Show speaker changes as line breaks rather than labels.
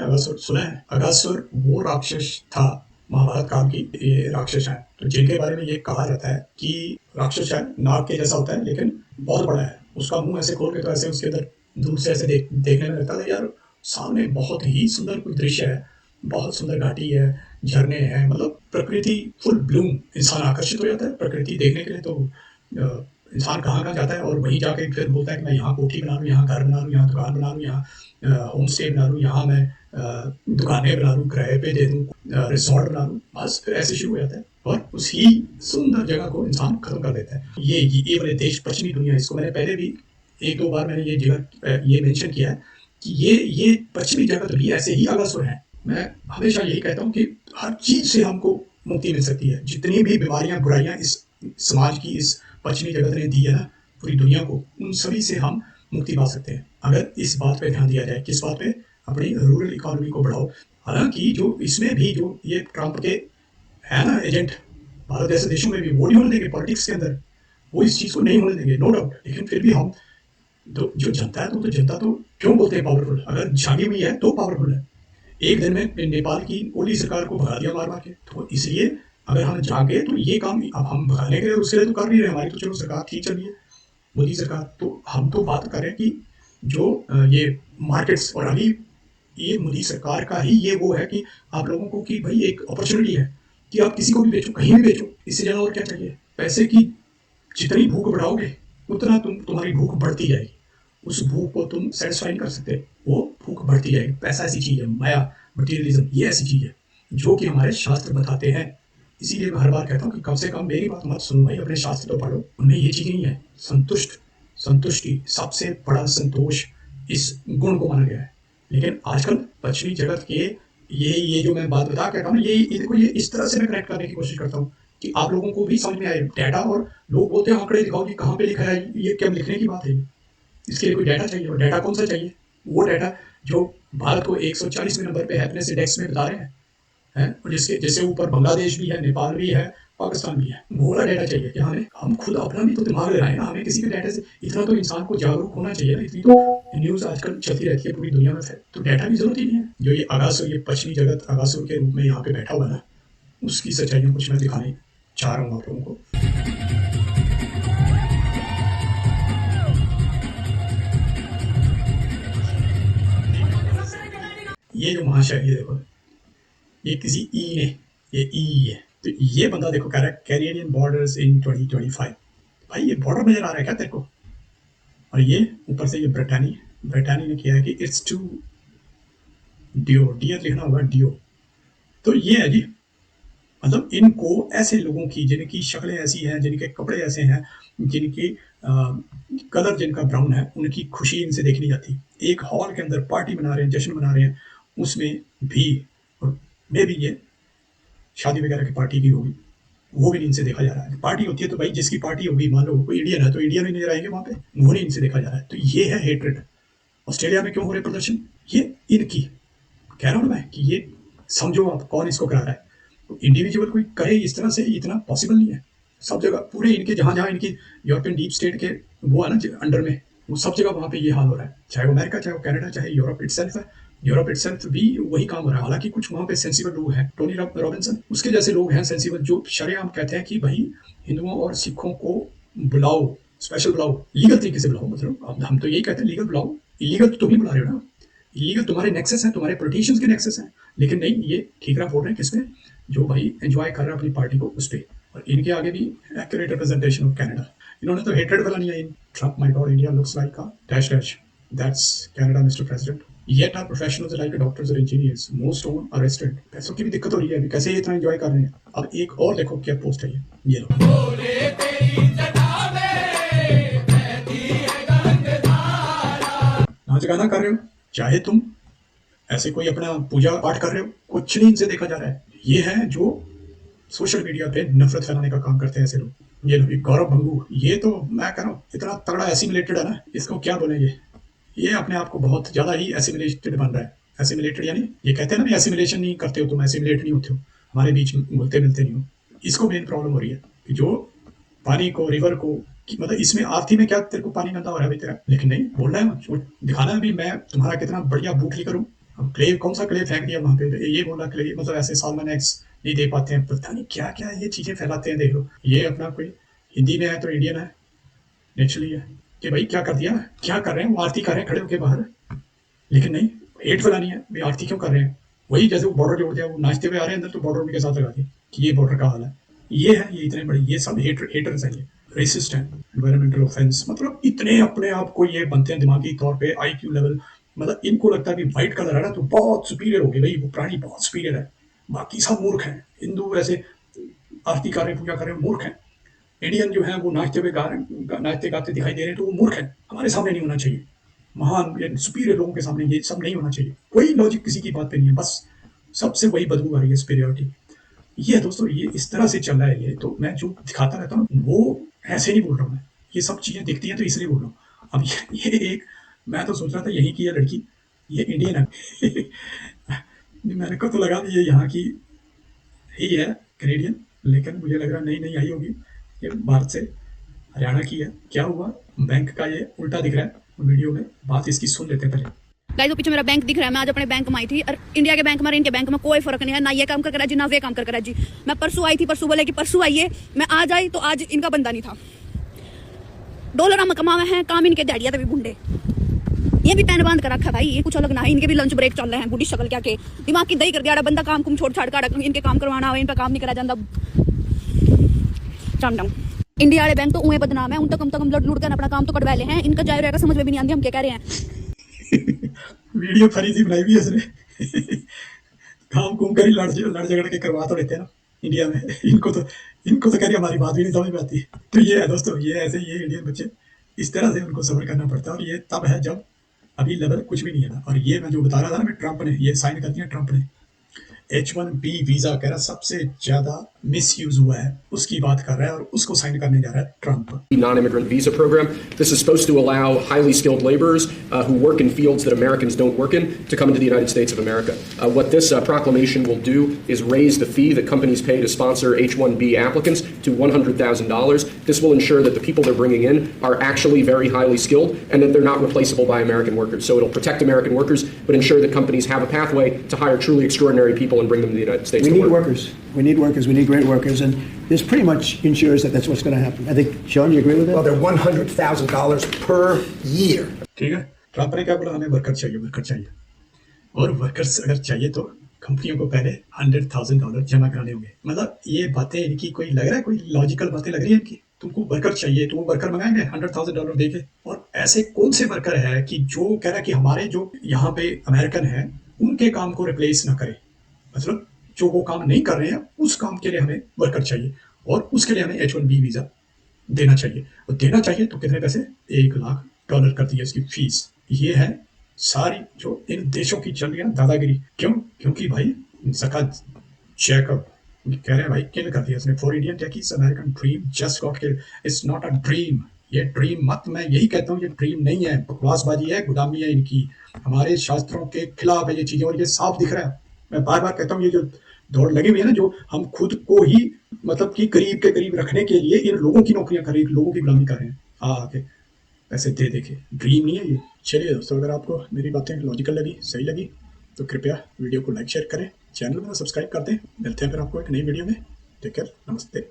अगासुर सुना है? अगासुर वो राक्षस था महाभारत काल की। ये राक्षस है तो जिनके बारे में ये कहा जाता है कि राक्षस है, नाग के जैसा होता है लेकिन बहुत बड़ा है। उसका मुंह ऐसे खोल के तो ऐसे उसके अंदर दूर से ऐसे देखने में लगता था यार सामने बहुत ही सुंदर कोई दृश्य है, बहुत सुंदर घाटी है, झरने हैं, मतलब प्रकृति फुल ब्लूम। इंसान आकर्षित हो जाता है प्रकृति देखने के लिए। तो इंसान कहाँ कहाँ जाता है और वहीं जाके फिर बोलता है कि मैं यहाँ कोठी बना लूँ, यहाँ घर बना लूँ, यहाँ दुकान बना लूँ, यहाँ होम स्टे बना लूँ, यहाँ मैं दुकानें बना लूँ, किराए पे दे दूँ, रिसॉर्ट बना लूँ। बस फिर ऐसे शुरू हो जाता है और उसी सुंदर जगह को इंसान खत्म कर देता है। ये वाले देश पश्चिमी दुनिया, इसको मैंने पहले भी एक दो बार मैंने ये जगह ये मेंशन किया है कि ये पश्चिमी जगत भी ऐसे ही आगासुर है। मैं हमेशा यही कहता हूँ कि हर चीज से हमको मुक्ति मिल सकती है। जितनी भी बीमारियां बुराइयां इस समाज की इस पश्चिमी जगत ने दी है ना पूरी दुनिया को, उन सभी से हम मुक्ति पा सकते हैं अगर इस बात पे ध्यान दिया जाए। किस बात पे? अपनी रूरल इकोनॉमी को बढ़ाओ। हालांकि जो इसमें भी जो ये ट्रंप के है ना एजेंट, भारत जैसे देशों में भी वो नहीं होने देंगे पॉलिटिक्स के अंदर, वो इस चीज को नहीं होने देंगे, नो डाउट। लेकिन फिर भी हम तो जो जनता है तो जनता तो क्यों बोलते हैं पावरफुल? अगर जागी हुई है तो पावरफुल है। एक दिन में नेपाल की ओली सरकार को भगा दिया मार मार के। तो इसलिए अगर हम जागे तो ये काम अब हम भगाने के लिए उसके लिए तो कर नहीं रहे। हमारी तो चलो सरकार ठीक चल रही है, मोदी सरकार। तो हम तो बात कर रहे हैं कि जो ये मार्केट्स, और अभी ये मोदी सरकार का ही ये वो है कि आप लोगों को कि भाई एक अपॉर्चुनिटी है कि आप किसी को भी बेचो, कहीं भी बेचो। इससे ज्यादा और क्या चाहिए? पैसे की जितनी भूख बढ़ाओगे उतना तुम्हारी भूख बढ़ती जाएगी। उस भूख को तुम सेटिस्फाई नहीं कर सकते, वो भूख बढ़ती जाएगी। पैसा ऐसी चीज है, माया, मटीरियलिज्म ये ऐसी चीज है जो कि हमारे शास्त्र बताते हैं। इसीलिए मैं हर बार कहता हूँ कि कम से कम मेरी बात मत सुनो भाई, अपने शास्त्र तो पढ़ो, उनमें ये चीज नहीं है। संतुष्टि सबसे बड़ा संतोष इस गुण को माना गया है। लेकिन आजकल पश्चिमी जगत के ये जो मैं बात बता के रहा हूँ, ये देखो, ये इस तरह से मैं कनेक्ट करने की कोशिश करता हूँ कि आप लोगों को भी समझ में आए डाटा। और लोग बोलते हैं आंकड़े दिखाओ कि कहाँ पे लिखा है, ये क्या लिखने की बात है? इसके लिए कोई डाटा चाहिए, और डाटा कौन सा चाहिए? वो डाटा जो भारत को 140वें नंबर पे हैप्पीनेस इंडेक्स में बता रहे हैं, है? और जिससे ऊपर बांग्लादेश भी है, नेपाल भी है, पाकिस्तान भी है। वो वाला डाटा चाहिए कि हमें, हम खुद अपना भी तो दिमाग लगाए ना, हमें किसी के डाटा से इतना तो इंसान को जागरूक होना चाहिए ना। इतनी तो न्यूज आजकल चलती रहती है पूरी दुनिया में, तो डाटा की जरूरत ही नहीं है। जो ये आगासुर, ये पश्चिमी जगत आगासुर के रूप में यहाँ पे बैठा हुआ ना, उसकी सच्चाइयां कुछ मैं दिखाने चाह रहा हूँ आप लोगों को। ये जो महाशय, ये देखो, ये किसी ई ने, ये ई है। तो ये बंदा देखो कह रहा है कैनेडियन बॉर्डर्स इन 2025। भाई ये बॉर्डर नजर आ रहा है क्या तेरे को? और ये ऊपर से ये ब्रिटानी ने किया है कि इट्स टू डियो, डियर लिखना होगा डियो। तो ये है जी, मतलब इनको ऐसे लोगों की जिनकी शक्लें ऐसी हैं, जिनके कपड़े ऐसे हैं, जिनकी कलर जिनका ब्राउन है, उनकी खुशी इनसे देखी नहीं जाती। एक हॉल के अंदर पार्टी मना रहे हैं, जश्न मना रहे हैं, उसमें भी, और मे भी ये शादी वगैरह की पार्टी भी होगी, वो भी इनसे देखा जा रहा है। पार्टी होती है तो भाई जिसकी पार्टी होगी, मान लो कोई इंडियन है तो इंडियन भी नजर आएंगे वहां पे, वो नहीं इनसे देखा जा रहा है। तो ये है हेट्रेड। ऑस्ट्रेलिया में क्यों हो रहे प्रदर्शन? ये इनकी, कह रहा हूँ मैं कि ये समझो आप कौन इसको करा रहा है। तो इंडिविजुअल कोई करे इस तरह से, इतना पॉसिबल नहीं है। सब जगह पूरे इनके जहां जहां इनकी यूरोपियन डीप स्टेट के वो है ना अंडर में, वो सब जगह वहां पे ये हाल हो रहा है। चाहे वो अमेरिका, चाहे वो कनाडा, चाहे यूरोप इटसेल्फ है। यूरोप इटसेल्फ भी वही काम हो रहा है। हालांकि कुछ वहां पे सेंसिबल लोग हैं, टोनी रॉबिन्सन उसके जैसे लोग हैं सेंसिबल, जो शरेआम कहते हैं कि भाई हिंदुओं और सिखों को बुलाओ, स्पेशल बुलाओ, लीगल तरीके से बुलाओ। मतलब अब हम तो यही कहते हैं लीगल बुलाओ, इलीगल तो तुम ही बुला रहे हो ना। इलीगल तुम्हारे नेक्सेस हैं, तुम्हारे पॉलिटिशियंस के नेक्सेस हैं। लेकिन नहीं, ये ठीकरा फोड़ रहे हैं किस पे? जो भाई एंजॉय कर रहा है अपनी पार्टी को, उस पे। और इनके आगे भी एक्यूरेट रिप्रेजेंटेशन ऑफ कनाडा। इन्होंने तो हेट्रेड फैलानी है in Trump, my God India looks like a dash dash, that's Canada mister president. Yet are professionals like doctors और इंजीनियर्स, मोस्ट ओन अरेस्टेड। पैसों की भी दिक्कत हो रही है अभी, कैसे ये इतना एंजॉय कर रहे हैं? अब एक और देखो क्या पोस्ट है ये लो। नाच गाना कर रहे हो, चाहे तुम ऐसे कोई अपना पूजा पाठ कर रहे हो, कुछ नहीं इनसे देखा जा रहा है। ये है जो सोशल मीडिया पे नफरत फैलाने का काम करते हैं ऐसे लोग। ये लोग, गौरव भंगू, ये तो मैं कह रहा हूँ इतना तगड़ा एसिमिलेटेड है ना, इसको क्या बोलेंगे। ये अपने आप को बहुत ज्यादा ही एसिमिलेटेड बन रहा है। एसिमिलेटेड यानी ये कहते हैं ना, एसिमिलेशन नहीं करते हो तुम, एसिमिलेट नहीं होते हो, हमारे बीच में घुलते मिलते नहीं हो। इसको मेन प्रॉब्लम हो रही है कि जो पानी को, रिवर को, मतलब इसमें आरती में क्या तेरे को पानी गंदा हो रहा है तेरा, लेकिन नहीं बोल रहा है, दिखाना है भी मैं तुम्हारा कितना बढ़िया बूट करूँ, अब क्ले कौन सा क्ले फेंक दिया वहाँ पे, ये बोला क्ले मतलब ऐसे सालमन एग्स नहीं दे पाते हैं, पता नहीं क्या क्या ये चीज़ें फैलाते हैं। देख लो ये अपना कोई हिंदी में है तो इंडियन है नेचुरली है कि भाई क्या कर दिया, क्या कर रहे हैं, वो आरती कर रहे हैं खड़े होके बाहर, लेकिन नहीं हेट फैलानी है भाई, आरती क्यों कर रहे हैं। वही जैसे वो बॉर्डर जोड़ दिया, वो नाचते हुए आ रहे हैं अंदर तो बॉर्डर उनके साथ लगा दिया कि ये बॉर्डर का हाल है। ये है, ये इतने बड़े, ये सब हेटर्स हैं, ये रेसिस्ट हैं, एनवायरमेंटल ऑफेंस, मतलब इतने अपने आप को ये बनते हैं दिमागी तौर पे आईक्यू लेवल, मतलब इनको लगता है कि व्हाइट कलर है ना तो बहुत सुपीरियर हो गई भाई, वो प्राणी बहुत सुपीरियर है, बाकी सब मूर्ख हैं। हिंदू ऐसे आरती कर रहे हैं, पूजा कर रहे हैं, मूर्ख हैं। इंडियन जो है वो नाचते हुए नाचते गाते दिखाई दे रहे हैं तो वो मूर्ख है, हमारे सामने नहीं होना चाहिए। महान या सुपीरियर लोगों के सामने ये सब नहीं होना चाहिए, कोई लॉजिक किसी की बात पे नहीं है, बस सबसे वही बदबू आ रही है सुपीरियरिटी। ये है दोस्तों, ये इस तरह से चल रहा है। ये तो मैं जो दिखाता रहता हूँ वो ऐसे नहीं बोल रहा हूँ मैं, ये सब चीजें दिखती हैं तो इसलिए बोल रहा हूँ। अब ये एक, मैं तो सोच रहा था यहीं की है लड़की, ये इंडियन है मैंने को तो लगा भी ये यहाँ की ही है, कनेडियन, लेकिन मुझे लग रहा नहीं नहीं आई होगी, ये भारत से हरियाणा की है। क्या हुआ, बैंक का ये उल्टा दिख रहा है वीडियो में, बात इसकी सुन लेते हैं पहले।
गाइस, वो पीछे मेरा बैंक दिख रहा है, मैं आज अपने बैंक में आई थी और इंडिया के बैंक में और इनके बैंक में कोई फर्क नहीं है, ना ये काम कर रहा है जी, ना वे काम कर रहा है जी। मैं परसों आई थी, परसों बोले कि परसों आइए, मैं आज आई तो आज इनका बंदा नहीं था। डॉलर हम कमावे हैं, काम इनके डैडिया तभी बुंडे, ये भी पैन बांध कर रखा भाई, ये कुछ अलग ना है, इनके भी लंच ब्रेक चल रहे हैं, बूढ़ी शक्ल क्या के दिमाग की दही कर दिया बंदा, काम कुम छोड़ छाड़ कर इनके काम करवाना, इन पर काम नहीं करा जाता। चाम डाउन इंडिया वाले बैंक तो उन्हें बदनाम है, उन तक हम लूट कर अपना काम तो कटवा ले हैं, इनका जाए रहेगा समझ में भी नहीं आती हम क्या कह रहे हैं।
वीडियो फनी सी बनाई हुई है इसने काम कुम कर ही लड़ झगड़ के करवा तो लेते हैं ना इंडिया में, इनको तो कह रही हमारी बात भी नहीं समझ में आती। तो ये है दोस्तों, ये ऐसे ये इंडियन बच्चे इस तरह से उनको सब्र करना पड़ता है, और ये तब है जब अभी लेवल कुछ भी नहीं है ना। और ये मैं जो बता रहा था ना, मैं ट्रंप ने ये साइन कर दिया, ट्रंप ने H1B वीजा कह रहा सबसे ज्यादा मिसयूज हुआ है उसकी बात कर रहा है, और उसको साइन करने जा रहा है Trump.
Non-immigrant visa program. This is supposed to allow highly skilled laborers who work in fields that Americans don't work in to come into the United States of America. What this proclamation will do is raise the fee that companies pay to sponsor H-1B applicants to $100,000. This will ensure that the people they're bringing in are actually very highly skilled and that they're not replaceable by American workers. So it'll protect American workers, but ensure that companies have a pathway to hire truly extraordinary people and bring them to the United States.
We need workers. We need workers. We need great workers, and this pretty much ensures that that's what's going to happen. I think, Sean, you agree with that?
Well, they're $100,000 per year.
ठीक है, Trump ने क्या बोला, हमें worker चाहिए, worker चाहिए, और workers अगर चाहिए तो कंपनियों को पहले $100,000 जमा कराने होंगे। मतलब ये बातें इनकी कोई लग रहा है, कोई लॉजिकल बातें लग रही है इनकी। तुमको वर्कर चाहिए तो वो वर्कर मंगाएंगे $100,000 देके, और ऐसे कौन से वर्कर है कि जो कह रहा है कि हमारे जो यहाँ पे अमेरिकन है उनके काम को रिप्लेस ना करे, मतलब जो वो काम नहीं कर रहे हैं उस काम के लिए हमें वर्कर चाहिए, और उसके लिए हमें H1B वीजा देना चाहिए। और देना चाहिए तो कितने पैसे, $1,00,000 कर दिए इसकी फीस। ये है सारी जो इन देशों की चल रही है दादागिरी। क्यों? क्योंकि भाई सका चेकअप कह रहे हैं भाई, किल कर दिया इसने। For Indian techies American dream just got killed. It's not a dream, ये ड्रीम मत, मैं यही कहता हूँ, ये ड्रीम नहीं है, बकवासबाजी है, गुलामी है इनकी, हमारे शास्त्रों के खिलाफ है ये चीजें, और ये साफ दिख रहा है। मैं बार बार कहता हूँ, ये जो दौड़ लगी हुई है ना, जो हम खुद को ही मतलब कि करीब के करीब रखने के लिए इन लोगों की नौकरियां कर रहे हैं, लोगों की गुलामी कर रहे हैं आके पैसे दे देके। ड्रीम नहीं है ये। चलिए दोस्तों, अगर आपको मेरी बातें लॉजिकल लगी, सही लगी, तो कृपया वीडियो को लाइक शेयर करें, चैनल को सब्सक्राइब कर दें। मिलते हैं फिर आपको एक नई वीडियो में। टेक केयर, नमस्ते।